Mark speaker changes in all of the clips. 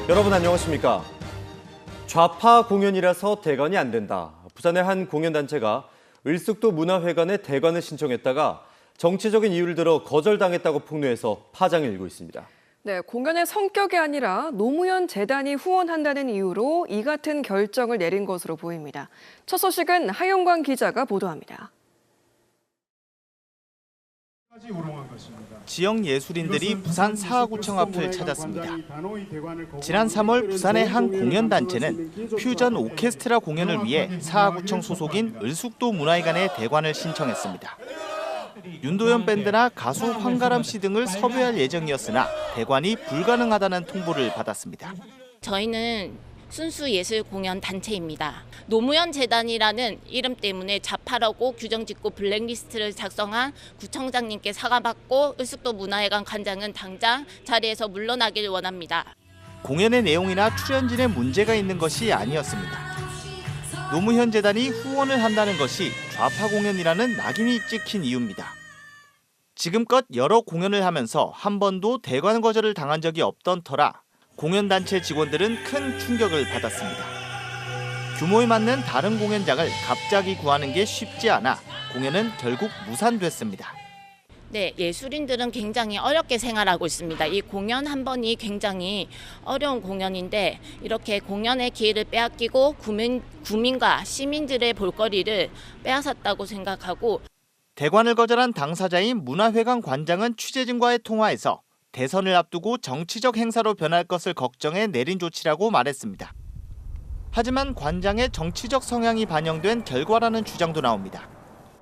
Speaker 1: 여러분 안녕하십니까? 좌파 공연이라서 대관이 안 된다. 부산의 한 공연단체가 을숙도 문화회관에 대관을 신청했다가 정치적인 이유를 들어 거절당했다고 폭로해서 파장을 일고 있습니다.
Speaker 2: 네, 공연의 성격이 아니라 노무현 재단이 후원한다는 이유로 이 같은 결정을 내린 것으로 보입니다. 첫 소식은 하용광 기자가 보도합니다.
Speaker 3: 지역 예술인들이 부산 사하구청 앞을 찾았습니다. 지난 3월 부산의 한 공연단체는 퓨전 오케스트라 공연을 위해 사하구청 소속인 을숙도 문화회관에 대관을 신청했습니다. 윤도현 밴드나 가수 황가람 씨 등을 섭외할 예정이었으나 대관이 불가능하다는 통보를 받았습니다.
Speaker 4: 저희는 순수 예술 공연 단체입니다. 노무현 재단이라는 이름 때문에 좌파라고 규정 짓고 블랙리스트를 작성한 구청장님께 사과받고 을숙도 문화회관 관장은 당장 자리에서 물러나길 원합니다.
Speaker 3: 공연의 내용이나 출연진에 문제가 있는 것이 아니었습니다. 노무현 재단이 후원을 한다는 것이 좌파 공연이라는 낙인이 찍힌 이유입니다. 지금껏 여러 공연을 하면서 한 번도 대관 거절을 당한 적이 없던 터라 공연단체 직원들은 큰 충격을 받았습니다. 규모에 맞는 다른 공연장을 갑자기 구하는 게 쉽지 않아 공연은 결국 무산됐습니다.
Speaker 4: 네, 예술인들은 굉장히 어렵게 생활하고 있습니다. 이 공연 한 번이 굉장히 어려운 공연인데 이렇게 공연의 기회를 빼앗기고 구민과 시민들의 볼거리를 빼앗았다고 생각하고
Speaker 3: 대관을 거절한 당사자인 문화회관 관장은 취재진과의 통화에서 대선을 앞두고 정치적 행사로 변할 것을 걱정해 내린 조치라고 말했습니다. 하지만 관장의 정치적 성향이 반영된 결과라는 주장도 나옵니다.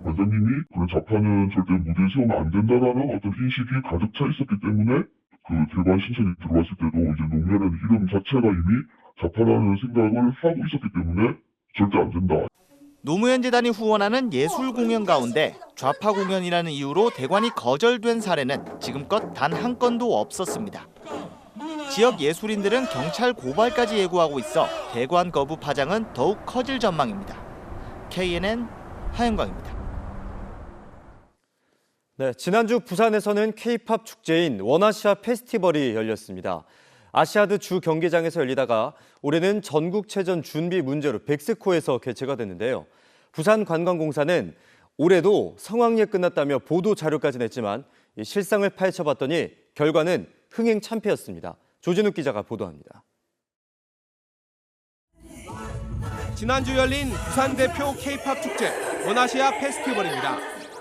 Speaker 5: 관장님이 그런 좌파는 절대 무대에 세우면 안 된다라는 어떤 인식이 가득 차 있었기 때문에 그 대관 신청이 들어왔을 때도 이제 노무현이라는 이름 자체가 이미 좌파라는 생각을 하고 있었기 때문에 절대 안 된다.
Speaker 3: 노무현 재단이 후원하는 예술 공연 가운데 좌파 공연이라는 이유로 대관이 거절된 사례는 지금껏 단 한 건도 없었습니다. 지역 예술인들은 경찰 고발까지 예고하고 있어 대관 거부 파장은 더욱 커질 전망입니다. KNN 하영광입니다.
Speaker 1: 네, 지난주 부산에서는 K-팝 축제인 원아시아 페스티벌이 열렸습니다. 아시아드 주 경기장에서 열리다가 올해는 전국체전 준비 문제로 백스코에서 개최가 됐는데요. 부산관광공사는 올해도 성황리에 끝났다며 보도 자료까지 냈지만 실상을 파헤쳐봤더니 결과는 흥행 참패였습니다. 조진욱 기자가 보도합니다.
Speaker 6: 지난주 열린 부산 대표 K-팝 축제 원아시아 페스티벌입니다.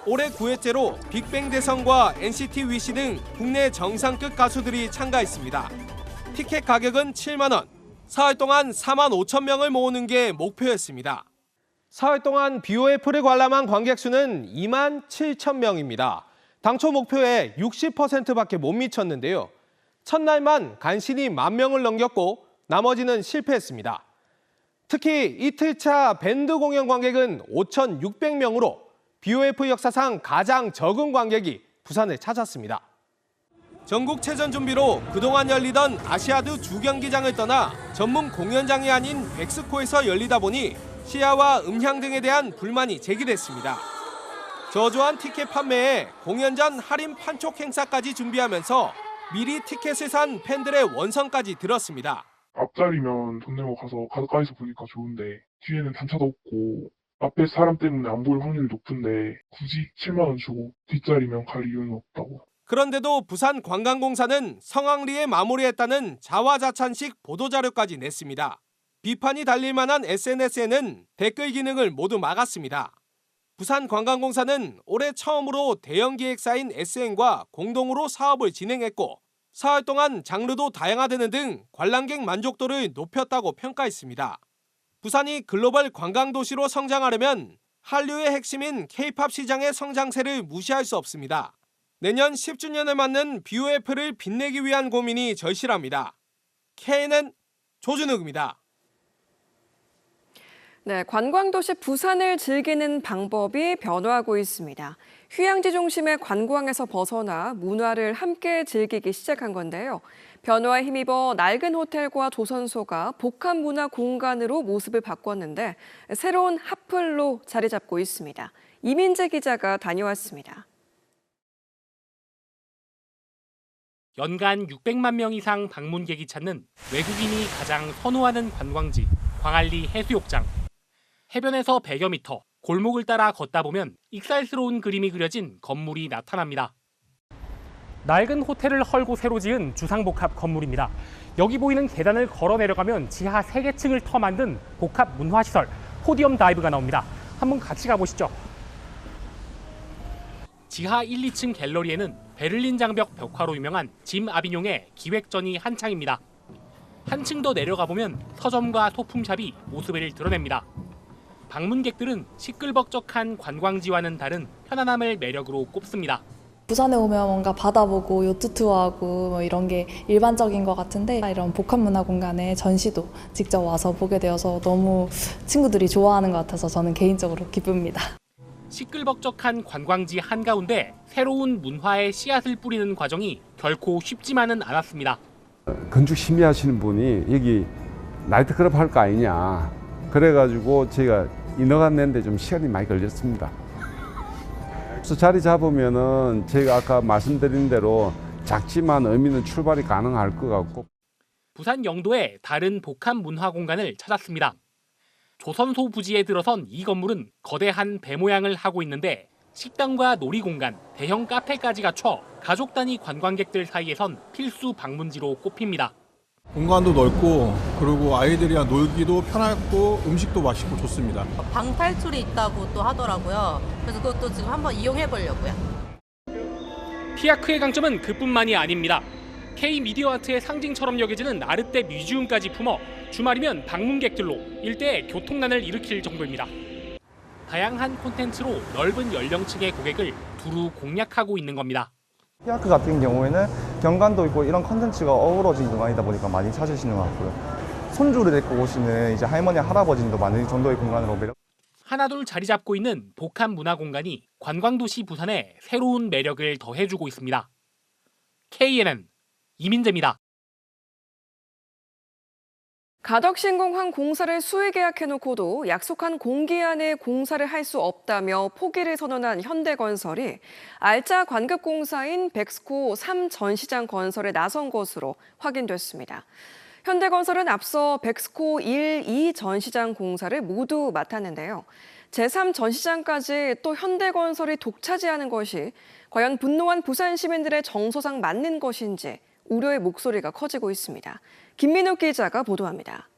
Speaker 6: 올해 9회째로 빅뱅 대성과 NCT 위시 등 국내 정상급 가수들이 참가했습니다. 티켓 가격은 7만 원, 사흘 동안 4만 5천 명을 모으는 게 목표였습니다. 사흘 동안 BOF를 관람한 관객 수는 2만 7천 명입니다. 당초 목표의 60%밖에 못 미쳤는데요. 첫날만 간신히 1만 명을 넘겼고 나머지는 실패했습니다. 특히 이틀차 밴드 공연 관객은 5,600명으로 BOF 역사상 가장 적은 관객이 부산을 찾았습니다. 전국체전 준비로 그동안 열리던 아시아드 주경기장을 떠나 전문 공연장이 아닌 백스코에서 열리다 보니 시야와 음향 등에 대한 불만이 제기됐습니다. 저조한 티켓 판매에 공연 전 할인 판촉 행사까지 준비하면서 미리 티켓을 산 팬들의 원성까지 들었습니다.
Speaker 7: 앞자리면 돈 내고 가서 가까이서 보니까 좋은데 뒤에는 단차도 없고 앞에 사람 때문에 안 보일 확률이 높은데 굳이 7만 원 주고 뒷자리면 갈 이유는 없다고.
Speaker 6: 그런데도 부산관광공사는 성황리에 마무리했다는 자화자찬식 보도자료까지 냈습니다. 비판이 달릴 만한 SNS에는 댓글 기능을 모두 막았습니다. 부산관광공사는 올해 처음으로 대형 기획사인 SN과 공동으로 사업을 진행했고 사흘 동안 장르도 다양화되는 등 관람객 만족도를 높였다고 평가했습니다. 부산이 글로벌 관광도시로 성장하려면 한류의 핵심인 K-팝 시장의 성장세를 무시할 수 없습니다. 내년 10주년을 맞는 BOF를 빛내기 위한 고민이 절실합니다. KNN 조준욱입니다.
Speaker 2: 네, 관광도시 부산을 즐기는 방법이 변화하고 있습니다. 휴양지 중심의 관광에서 벗어나 문화를 함께 즐기기 시작한 건데요. 변화에 힘입어 낡은 호텔과 조선소가 복합 문화 공간으로 모습을 바꿨는데 새로운 핫플로 자리 잡고 있습니다. 이민재 기자가 다녀왔습니다.
Speaker 8: 연간 600만 명 이상 방문객이 찾는 외국인이 가장 선호하는 관광지 광안리 해수욕장. 해변에서 100여 미터, 골목을 따라 걷다 보면 익살스러운 그림이 그려진 건물이 나타납니다. 낡은 호텔을 헐고 새로 지은 주상복합 건물입니다. 여기 보이는 계단을 걸어 내려가면 지하 3개층을 터 만든 복합 문화시설 포디엄 다이브가 나옵니다. 한번 같이 가보시죠. 지하 1, 2층 갤러리에는 베를린 장벽 벽화로 유명한 짐 아비뇽의 기획전이 한창입니다. 한층 더 내려가 보면 서점과 소품샵이 모습을 드러냅니다. 방문객들은 시끌벅적한 관광지와는 다른 편안함을 매력으로 꼽습니다.
Speaker 9: 부산에 오면 뭔가 바다 보고 요트 투어하고 뭐 이런 게 일반적인 것 같은데 이런 복합문화공간에 전시도 직접 와서 보게 되어서 너무 친구들이 좋아하는 것 같아서 저는 개인적으로 기쁩니다.
Speaker 8: 시끌벅적한 관광지 한가운데 새로운 문화의 씨앗을 뿌리는 과정이 결코 쉽지만은 않았습니다.
Speaker 10: 건축 심의하시는 분이 여기 나이트클럽 할 거 아니냐 그래가지고 제가 인허가 냈는데 좀 시간이 많이 걸렸습니다. 그래서 자리 잡으면은 제가 아까 말씀드린 대로 작지만 의미는 출발이 가능할 것 같고.
Speaker 8: 부산 영도에 다른 복합 문화 공간을 찾았습니다. 조선소 부지에 들어선 이 건물은 거대한 배 모양을 하고 있는데 식당과 놀이공간, 대형 카페까지 갖춰 가족 단위 관광객들 사이에선 필수 방문지로 꼽힙니다.
Speaker 11: 공간도 넓고 그리고 아이들이랑 놀기도 편하고 음식도 맛있고 좋습니다.
Speaker 12: 방탈출이 있다고 또 하더라고요. 그래서 그것도 지금 한번 이용해 보려고요.
Speaker 8: 피아크의 강점은 그뿐만이 아닙니다. K-미디어 아트의 상징처럼 여겨지는 아르떼 뮤지엄까지 품어 주말이면 방문객들로 일대의 교통난을 일으킬 정도입니다. 다양한 콘텐츠로 넓은 연령층의 고객을 두루 공략하고 있는 겁니다.
Speaker 13: 피아크 같은 경우에는 경관도 있고 이런 컨텐츠가 어우러진 공간이다 보니까 많이 찾으시는 것 같고요. 손주를 데리고 오시는 이제 할머니, 할아버지도 많은 정도의 공간으로 매력.
Speaker 8: 하나둘 자리 잡고 있는 복합 문화 공간이 관광도시 부산에 새로운 매력을 더해주고 있습니다. KNN 이민재입니다.
Speaker 2: 가덕신공항 공사를 수의 계약해놓고도 약속한 공기 안에 공사를 할 수 없다며 포기를 선언한 현대건설이 알짜 관급 공사인 백스코 3 전시장 건설에 나선 것으로 확인됐습니다. 현대건설은 앞서 백스코 1, 2 전시장 공사를 모두 맡았는데요. 제3 전시장까지 또 현대건설이 독차지하는 것이 과연 분노한 부산 시민들의 정서상 맞는 것인지 우려의 목소리가 커지고 있습니다. 김민욱 기자가 보도합니다.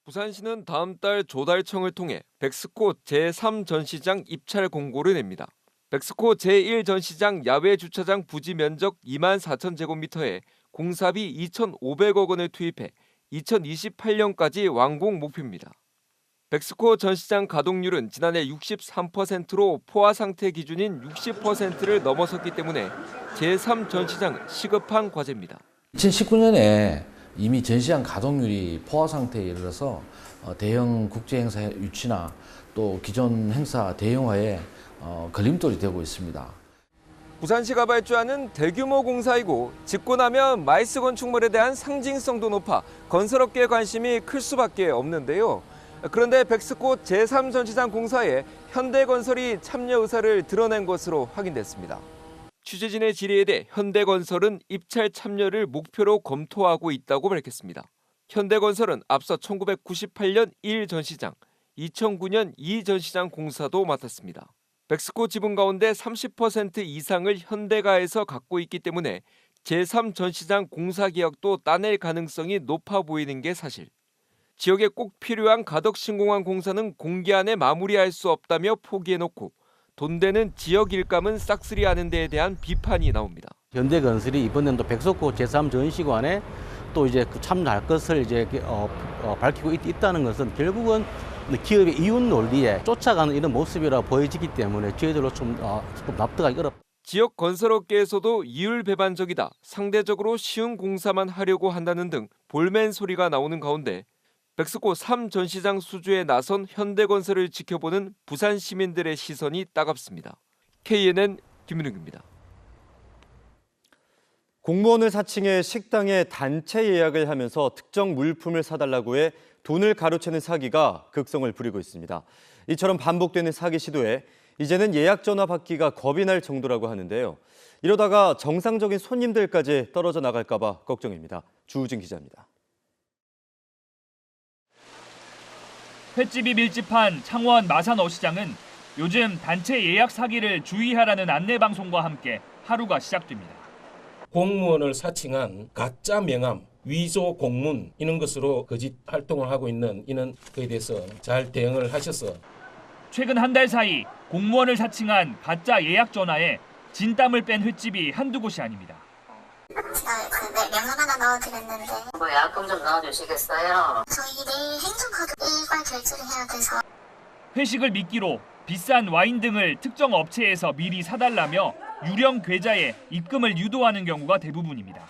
Speaker 14: 부산시는 다음 달 조달청을 통해 백스코 제3 전시장 입찰 공고를 냅니다. 백스코 제1 전시장 야외 주차장 부지 면적 24,000제곱미터에 공사비 2,500억 원을 투입해 2028년까지 완공 목표입니다. 백스코 전시장 가동률은 지난해 63%로 포화 상태 기준인 60%를 넘어섰기 때문에 제3 전시장은 시급한 과제입니다.
Speaker 15: 2019년에 이미 전시장 가동률이 포화 상태에 이르러서 대형 국제행사 유치나 또 기존 행사 대형화에 걸림돌이 되고 있습니다.
Speaker 14: 부산시가 발주하는 대규모 공사이고 짓고 나면 마이스 건축물에 대한 상징성도 높아 건설업계의 관심이 클 수밖에 없는데요. 그런데 백스코 제3 전시장 공사에 현대건설이 참여 의사를 드러낸 것으로 확인됐습니다. 취재진의 질의에 대해 현대건설은 입찰 참여를 목표로 검토하고 있다고 밝혔습니다. 현대건설은 앞서 1998년 1 전시장, 2009년 2 전시장 공사도 맡았습니다. 백스코 지분 가운데 30% 이상을 현대가에서 갖고 있기 때문에 제3 전시장 공사 계약도 따낼 가능성이 높아 보이는 게 사실. 지역에 꼭 필요한 가덕신공항 공사는 공기 안에 마무리할 수 없다며 포기해놓고 돈 되는 지역 일감은 싹쓸이하는 데에 대한 비판이 나옵니다.
Speaker 16: 현대건설이 이번 년도 백석고 제3 전시관에 또 이제 참여할 것을 이제 밝히고 있다는 것은 결국은 기업의 이윤 논리에 쫓아가는 이런 모습이라 보여지기 때문에 저희들로 좀 납득하기 어렵다.
Speaker 14: 지역 건설업계에서도 이율배반적이다, 상대적으로 쉬운 공사만 하려고 한다는 등 볼멘 소리가 나오는 가운데 백스코 3 전시장 수주에 나선 현대건설을 지켜보는 부산 시민들의 시선이 따갑습니다. KNN 김민욱입니다.
Speaker 1: 공무원을 사칭해 식당에 단체 예약을 하면서 특정 물품을 사달라고 해 돈을 가로채는 사기가 극성을 부리고 있습니다. 이처럼 반복되는 사기 시도에 이제는 예약 전화 받기가 겁이 날 정도라고 하는데요. 이러다가 정상적인 손님들까지 떨어져 나갈까 봐 걱정입니다. 주우진 기자입니다.
Speaker 17: 횟집이 밀집한 창원 마산 어시장은 요즘 단체 예약 사기를 주의하라는 안내 방송과 함께 하루가 시작됩니다.
Speaker 18: 공무원을 사칭한 가짜 명함, 위조 공문 이런 것으로 거짓 활동을 하고 있는 이는 그에 대해서 잘 대응을 하셔서
Speaker 17: 최근 한 달 사이 공무원을 사칭한 가짜 예약 전화에 진땀을 뺀 횟집이 한두 곳이 아닙니다.
Speaker 19: 제가 명함 하나 넣어드렸는데 예약금 좀 넣어주시겠어요? 저희 내일 행정카드 일괄 결제를 해야 돼서
Speaker 17: 회식을 미끼로 비싼 와인 등을 특정 업체에서 미리 사달라며 유령 계좌에 입금을 유도하는 경우가 대부분입니다.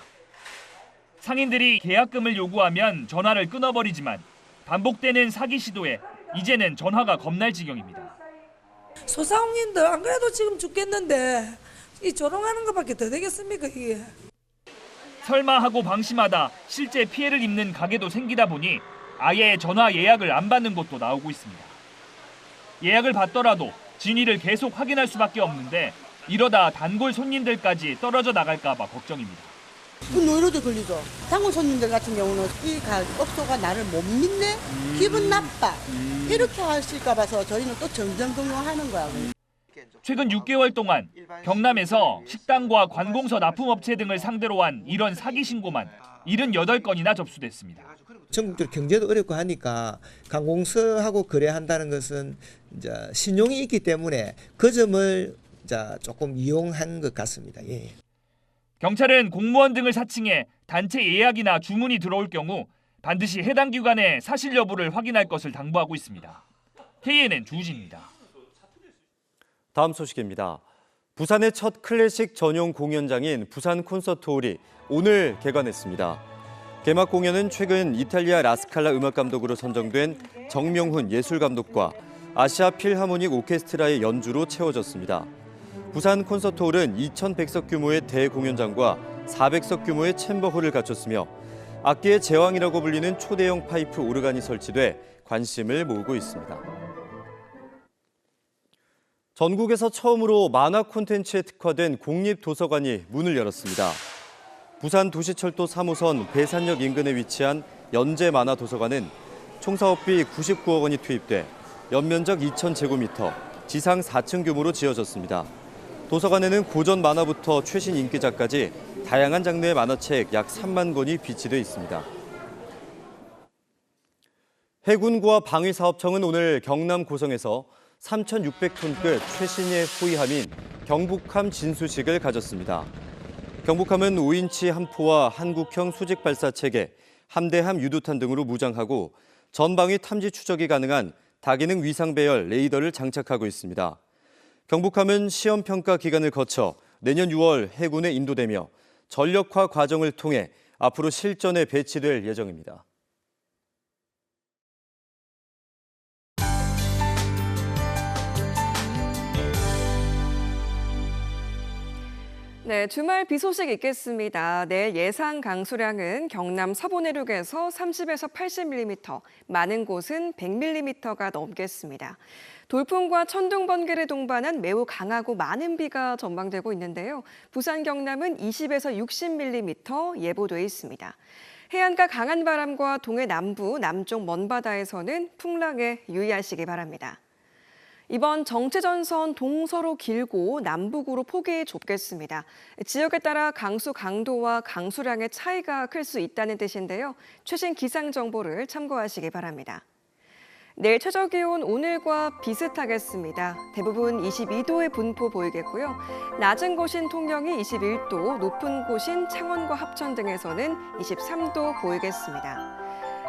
Speaker 17: 상인들이 계약금을 요구하면 전화를 끊어버리지만 반복되는 사기 시도에 이제는 전화가 겁날 지경입니다.
Speaker 20: 소상공인들 안 그래도 지금 죽겠는데 이 조롱하는 것밖에 더 되겠습니까 이게.
Speaker 17: 설마 하고 방심하다 실제 피해를 입는 가게도 생기다 보니 아예 전화 예약을 안 받는 곳도 나오고 있습니다. 예약을 받더라도 진위를 계속 확인할 수밖에 없는데 이러다 단골 손님들까지 떨어져 나갈까 봐 걱정입니다.
Speaker 21: 노이로도 걸리죠. 단골 손님들 같은 경우는 이 업소가 나를 못 믿네? 기분 나빠. 이렇게 하실까 봐서 저희는 또 정정긍긍하는 거야.
Speaker 17: 최근 6개월 동안 경남에서 식당과 관공서 납품업체 등을 상대로 한 이런 사기 신고만 78건이나 접수됐습니다.
Speaker 22: 전국적으로 경제도 어렵고 하니까 관공서하고 거래한다는 것은 이제 신용이 있기 때문에 그 점을 이제 조금 이용한 것 같습니다. 예.
Speaker 17: 경찰은 공무원 등을 사칭해 단체 예약이나 주문이 들어올 경우 반드시 해당 기관의 사실 여부를 확인할 것을 당부하고 있습니다. KNN 주우진입니다.
Speaker 1: 다음 소식입니다. 부산의 첫 클래식 전용 공연장인 부산 콘서트홀이 오늘 개관했습니다. 개막 공연은 최근 이탈리아 라스칼라 음악감독으로 선정된 정명훈 예술감독과 아시아 필하모닉 오케스트라의 연주로 채워졌습니다. 부산 콘서트홀은 2,100석 규모의 대공연장과 400석 규모의 챔버홀을 갖췄으며 악기의 제왕이라고 불리는 초대형 파이프 오르간이 설치돼 관심을 모으고 있습니다. 전국에서 처음으로 만화 콘텐츠에 특화된 공립도서관이 문을 열었습니다. 부산 도시철도 3호선 배산역 인근에 위치한 연재만화도서관은 총 사업비 99억 원이 투입돼 연면적 2,000제곱미터, 지상 4층 규모로 지어졌습니다. 도서관에는 고전 만화부터 최신 인기작까지 다양한 장르의 만화책 약 3만 권이 비치돼 있습니다. 해군과 방위사업청은 오늘 경남 고성에서 3,600톤급 최신의 호위함인 경북함 진수식을 가졌습니다. 경북함은 5인치 함포와 한국형 수직 발사 체계, 함대함 유도탄 등으로 무장하고 전방위 탐지 추적이 가능한 다기능 위상 배열 레이더를 장착하고 있습니다. 경북함은 시험 평가 기간을 거쳐 내년 6월 해군에 인도되며 전력화 과정을 통해 앞으로 실전에 배치될 예정입니다.
Speaker 2: 네, 주말 비 소식 있겠습니다. 내일 예상 강수량은 경남 서부 내륙에서 30에서 80mm, 많은 곳은 100mm가 넘겠습니다. 돌풍과 천둥, 번개를 동반한 매우 강하고 많은 비가 전망되고 있는데요. 부산, 경남은 20에서 60mm 예보돼 있습니다. 해안가 강한 바람과 동해 남부, 남쪽 먼바다에서는 풍랑에 유의하시기 바랍니다. 이번 정체전선 동서로 길고 남북으로 폭이 좁겠습니다. 지역에 따라 강수 강도와 강수량의 차이가 클 수 있다는 뜻인데요. 최신 기상 정보를 참고하시기 바랍니다. 내일 최저기온 오늘과 비슷하겠습니다. 대부분 22도의 분포 보이겠고요. 낮은 곳인 통영이 21도, 높은 곳인 창원과 합천 등에서는 23도 보이겠습니다.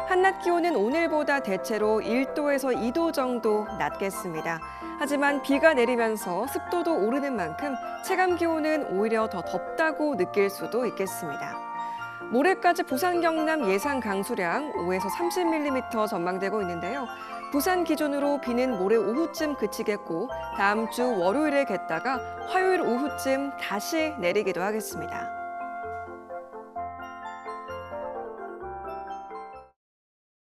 Speaker 2: 한낮 기온은 오늘보다 대체로 1도에서 2도 정도 낮겠습니다. 하지만 비가 내리면서 습도도 오르는 만큼 체감 기온은 오히려 더 덥다고 느낄 수도 있겠습니다. 모레까지 부산, 경남 예상 강수량 5에서 30mm 전망되고 있는데요. 부산 기준으로 비는 모레 오후쯤 그치겠고 다음 주 월요일에 겠다가 화요일 오후쯤 다시 내리기도 하겠습니다.